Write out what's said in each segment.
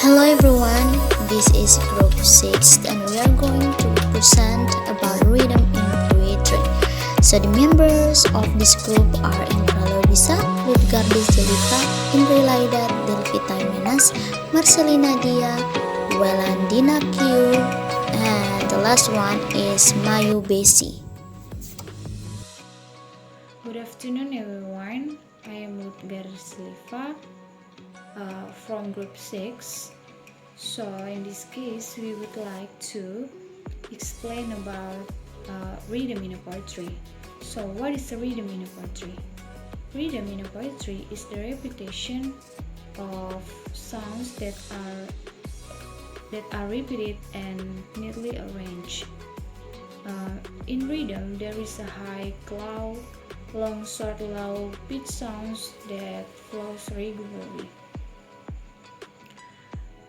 Hello everyone, this is group 6 and we are going to present about rhythm in poetry. So the members of this group are Indra Bisa, Ludgardis Jelita, Indri Laida, Delvita Menas, Marcelina Dia, Welandina Q, and the last one is Mayu Besi. Good afternoon everyone, I am Ludgardis Jelita from group 6. So in this case we would like to explain about rhythm in a poetry. So what is the rhythm in a poetry? Rhythm in a poetry is the repetition of sounds that are repeated and neatly arranged. In rhythm there is a high, low, long, short, low pitch sounds that flows regularly.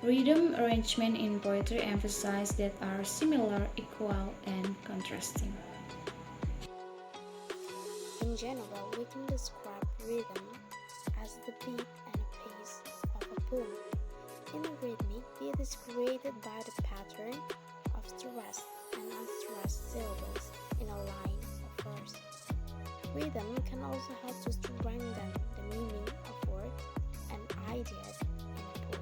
Rhythm arrangement in poetry emphasize that are similar, equal, and contrasting. In general, we can describe rhythm as the beat and pace of a poem. In a rhythmic, it is created by the pattern of stressed and unstressed syllables in a line or verse. Rhythm can also help to strengthen the meaning of words and ideas in a poem.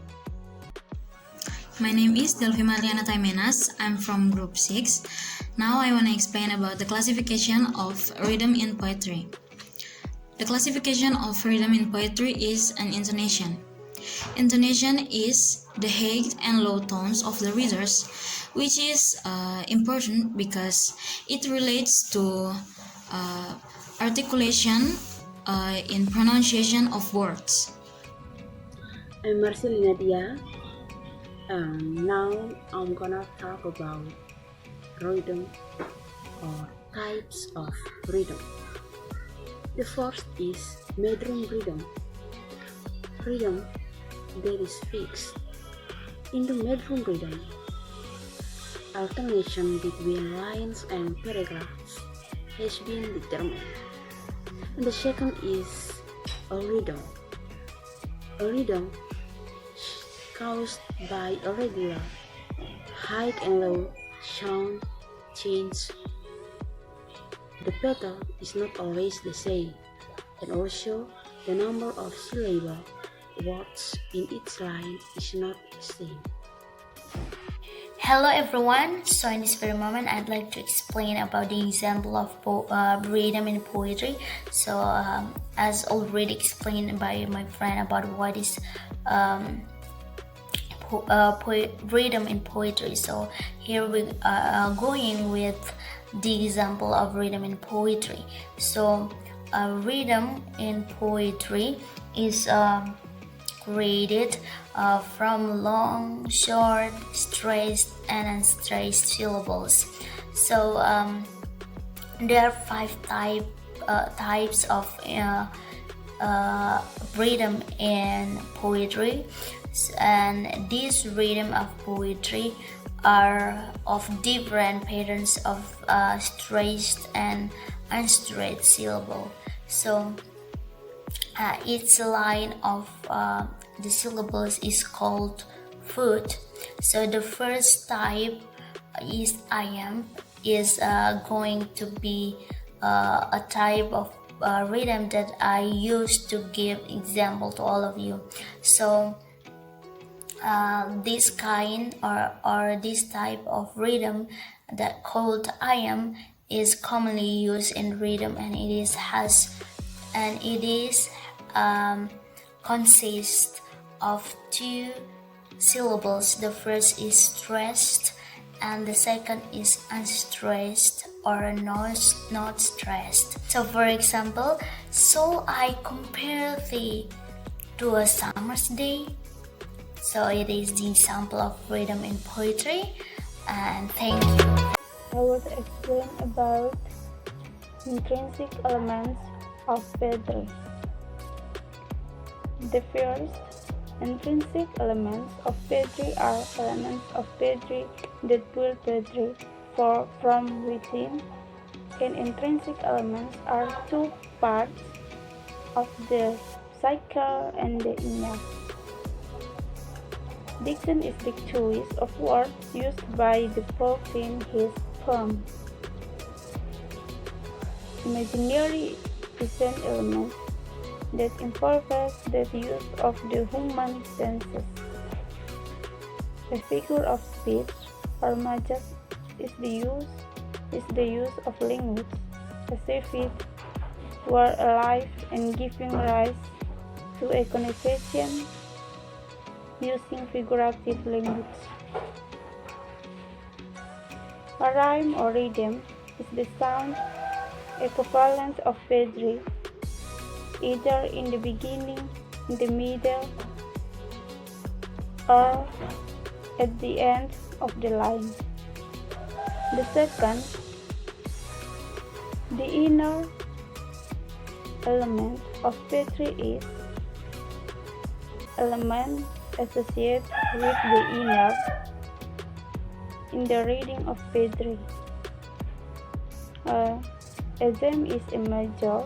My name is Delvita Menas. I'm from group 6. Now I want to explain about the classification of rhythm in poetry. The classification of rhythm in poetry is an intonation. Intonation is the high and low tones of the readers, which is important because it relates to articulation in pronunciation of words. I'm Marcelina Dia. Now I'm gonna talk about rhythm or types of rhythm. The first is metric rhythm. Rhythm that is fixed. In the metric rhythm, alternation between lines and paragraphs has been determined. And the second is a rhythm. A rhythm caused by irregular high and low sound change. The pattern is not always the same, and also the number of syllable words in each line is not the same. Hello everyone, so in this very moment I'd like to explain about the example of rhythm in poetry. So as already explained by my friend about what is rhythm in poetry, so here we are going with the example of rhythm in poetry. So rhythm in poetry is created from long, short, stressed, and unstressed syllables. So there are 5 types of rhythm in poetry, and these rhythm of poetry are of different patterns of stressed and unstressed syllable. So each line of the syllables is called foot. So the first type is I am is going to be a type of rhythm that I use to give example to all of you. So this kind or this type of rhythm that called I am is commonly used in rhythm, and it is consists of 2 syllables. The first is stressed and the second is unstressed or not stressed. So for example, so I compare thee to a summer's day. So it is the example of rhythm in poetry, and thank you. I will explain about intrinsic elements of poetry. The first intrinsic elements of poetry are elements of poetry that build poetry from within, and intrinsic elements are 2 parts of the cycle and the inner. Diction is the choice of words used by the poet in his poem. Imaginary is an element that involves the use of the human senses. A figure of speech or majus is the use of language as if it were alive and giving rise to a conversation using figurative language. A rhyme or rhythm is the sound equivalent of poetry, either in the beginning, in the middle, or at the end of the line. The second, the inner element of poetry is element associated with the inner in the reading of poetry. A gem is a major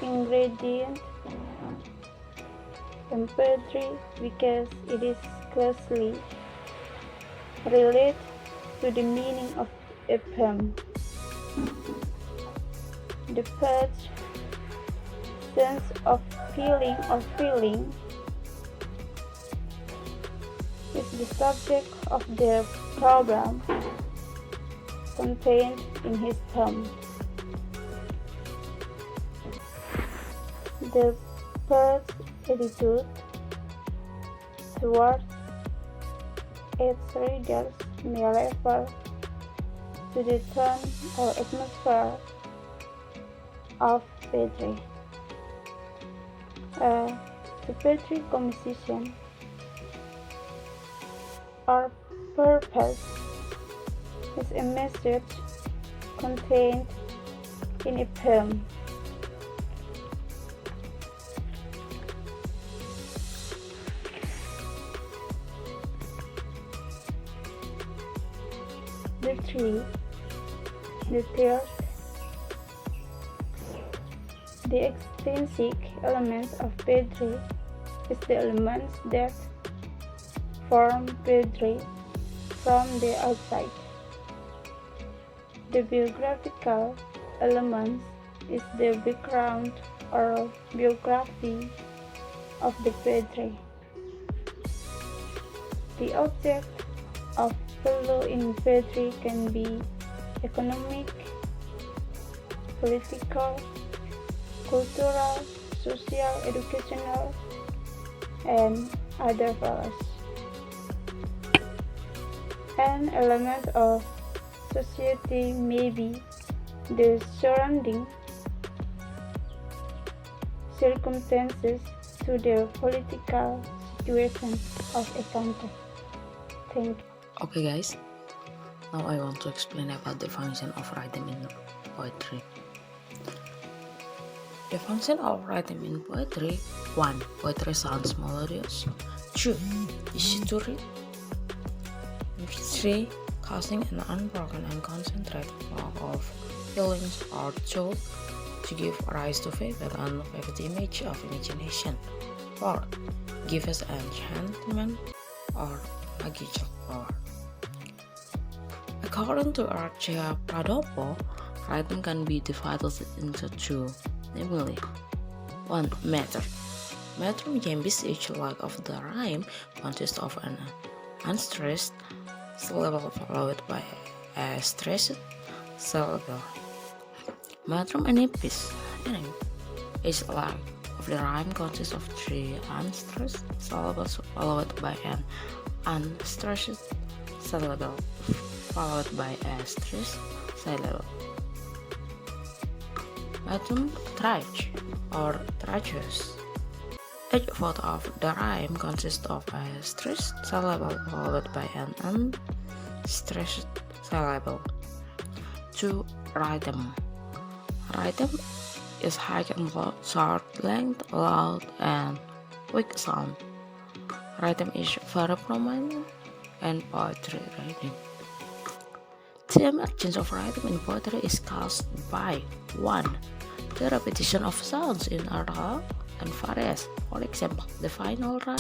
ingredient in poetry because it is closely related to the meaning of a poem. The poet's sense of feeling or feeling is the subject of the program contained in his poem. The poet's attitude towards its readers may refer to the tone or atmosphere of poetry. The poetry composition or purpose is a message contained in a poem. The third, the extrinsic elements of poetry is the elements that form poetry from the outside. The biographical elements is the background or biography of the poetry. The object of value in poetry can be economic, political, cultural, social, educational, and other values. An element of society may be the surrounding circumstances to the political situation of a country. Thank you. Okay guys, now I want to explain about the function of rhythm in poetry. The function of rhythm in poetry: 1. Poetry sounds melodious. 2. Easy to read. 3. Causing an unbroken and concentrated flow of feelings or thought to give rise to vivid and vivid image of imagination. 4. Give us enchantment or magical power. According to Archia Pradopo, rhythm can be divided into two, namely 1. Meter. Meter jambis, each leg of the rhyme consists of an unstressed syllable followed by a stressed syllable. Metrum anipis. Each leg of the rhyme consists of 3 unstressed syllables followed by an unstressed syllable followed by a stressed syllable. Metrum trach or tracheus. Each fourth of the rhyme consists of a stressed syllable followed by an unstressed syllable. 2. Rhythm. Rhythm is high and low, short length, loud, and weak sound. Rhythm is very prominent in poetry writing. The emergence of rhythm in poetry is caused by 1. The repetition of sounds in a row and various. For example, the final rhyme